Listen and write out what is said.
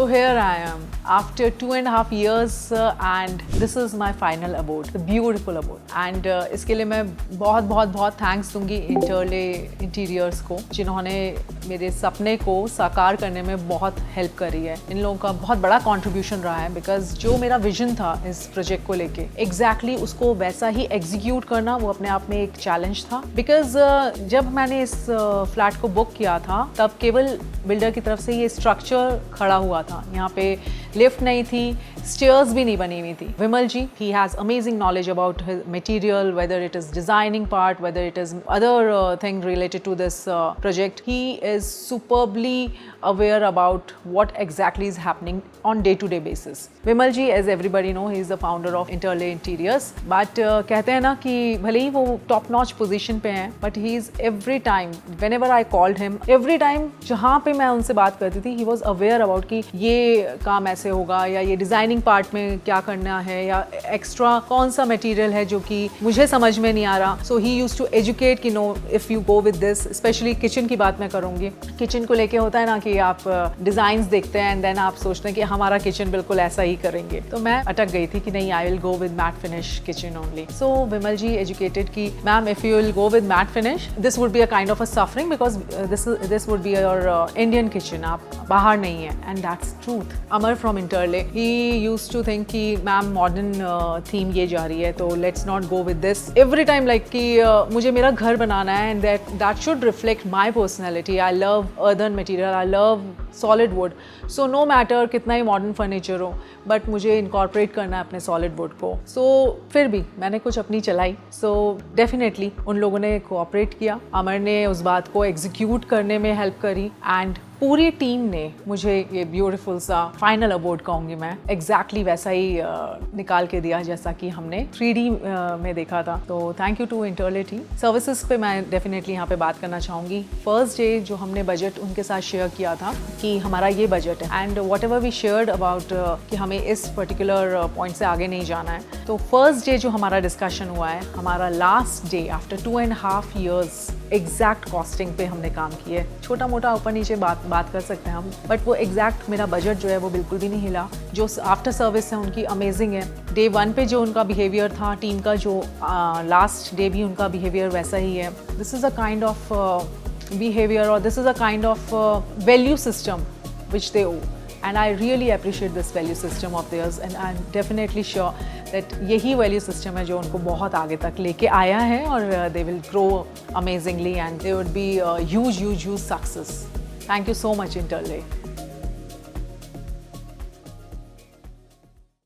So here I am after 2.5 years and this is my final abode, the beautiful abode. And इसके लिए मैं बहुत बहुत बहुत थैंक्स दूंगी इंटरले इंटीरियर्स को, जिन्होंने मेरे सपने को साकार करने में बहुत हेल्प करी है। इन लोगों का बहुत बड़ा कंट्रीब्यूशन रहा है, बिकॉज जो मेरा विजन था इस प्रोजेक्ट को लेके एग्जैक्टली उसको वैसा ही एग्जीक्यूट करना वो अपने आप में एक चैलेंज था। बिकॉज जब मैंने इस फ्लैट को बुक किया था तब केवल बिल्डर की तरफ से ये स्ट्रक्चर खड़ा हुआ था, यहाँ पे लिफ्ट नहीं थी, स्टेयर्स भी नहीं बनी हुई थी। विमल जी, he has amazing knowledge about his material, whether it is designing part, whether it is other thing related to this project. He is superbly aware about what exactly is happening on day-to-day basis. Vimal ji, as everybody know, he is the founder of Interlay Interiors. But कहते हैं ना कि भले ही वो top notch position पे हैं, but he is every time, whenever I called him, every time जहाँ पे मैं उनसे बात करती थी, he was aware about कि ये काम ऐसे होगा या ये डिजाइनिंग पार्ट में क्या करना है या एक्स्ट्रा कौन सा मटेरियल है जो कि मुझे समझ में नहीं आ रहा। So he used to educate कि no, if you go with this. Specially kitchen की बात मैं करूँगी। किचन को लेके होता है ना कि आप डिज़ाइंस देखते हैं एंड देन आप सोचते हैं कि हमारा किचन बिल्कुल ऐसा ही करेंगे, तो मैं अटक गई थी कि नहीं, I will go with matt finish kitchen only. So Vimal ji educated कि ma'am, if you will go with matt finish this would be a kind of a suffering, because this would be your Indian kitchen, आप बाहर नहीं है। And that's truth. Amar from Interlay, he used to think कि ma'am modern theme ये जा रही है तो let's not go with this. Every time like कि मुझे मेरा घर बनाना है and that should reflect my personality. I love earthen material, I love solid wood. So no matter कितना ही मॉडर्न फर्नीचर हो, बट मुझे इनकॉर्पोरेट करना है अपने सॉलिड वुड को। सो फिर भी मैंने कुछ अपनी चलाई। सो डेफिनेटली उन लोगों ने कोऑपरेट किया, अमर ने उस बात को एग्जीक्यूट करने में हेल्प करी एंड पूरी टीम ने मुझे ये ब्यूटीफुल सा फाइनल अबोर्ड कहूँगी मैं, एग्जैक्टली वैसा ही निकाल के दिया जैसा कि हमने 3D में देखा था। तो thank you to Interlay team. Services पे मैं डेफिनेटली यहाँ पे बात करना चाहूँगी। फर्स्ट डे जो हमने बजट उनके साथ शेयर किया था कि हमारा ये बजट है and whatever we shared about कि हमें इस पर्टिकुलर पॉइंट से आगे नहीं जाना है। तो फर्स्ट डे जो हमारा डिस्कशन हुआ है, हमारा last day after 2.5 years exact costing पे हमने काम किया है। छोटा मोटा ऊपर नीचे बात कर सकते हैं हम, बट वो एग्जैक्ट मेरा बजट जो है वो बिल्कुल भी नहीं हिला। जो आफ्टर सर्विस है उनकी अमेजिंग है। डे 1 पे जो उनका बिहेवियर था टीम का, जो लास्ट डे भी उनका बिहेवियर वैसा ही है। This is a kind of behaviour और this is a kind of value system which they oh, and I really appreciate this value system of theirs and I'm definitely sure that यही value system है जो उनको बहुत आगे तक लेके आया है और they will grow amazingly and they would be a huge success. Thank you so much, Interlay.